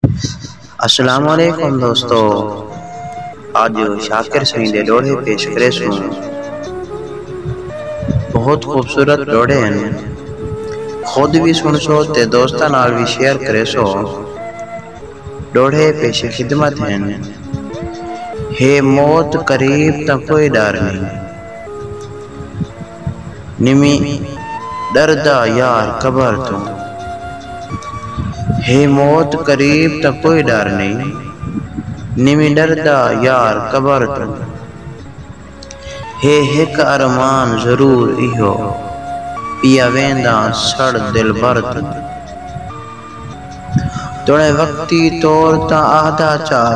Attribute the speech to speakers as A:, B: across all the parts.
A: السلام علیکم دوستو، آج شاکر سنی دے لوڑے پیش کرے سوں بہت خوبصورت لوڑے ہیں، خود بھی سن سو تے دوستاں نال بھی شیئر کرے سو۔ لوڑے پیش خدمت ہیں، ہے موت قریب تا کوئی ڈر نہیں، نمی ڈردا یار قبر تو، ہے موت قریب تا کوئی ڈر نہیں، نمی ڈردا یار قبر تو، ہے ایک ارمان ضرور ایہو پیا وینداں سڑ دل بر تو، توڑے وقتی طور تا آہدا چاہ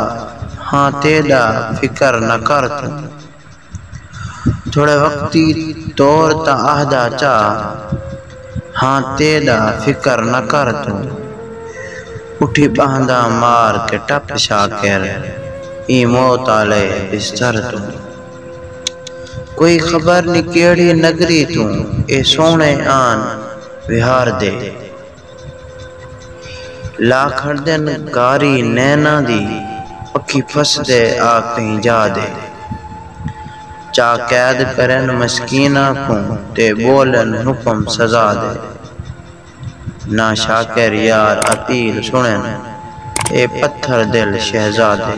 A: ہاں تیدا فکر نہ کر تو، تھوڑے وقتی طور تا آہدا چاہ ہاں تیدا فکر نہ کر تو، اٹھی باندھا مار کے ٹپ شاکر ای موت آلے بستر تو، کوئی خبر نہیں کیڑی نگری تو اے سونے آن وہار دے، لاکھڑ دن گاری نینا دی پکھی پھس دے آ کہیں جا دے، چا قید کرن مسکینہ کو تے بولن حکم سزا دے، نہ شاکر یار اپیل سنن اے پتھر دل شہزادے۔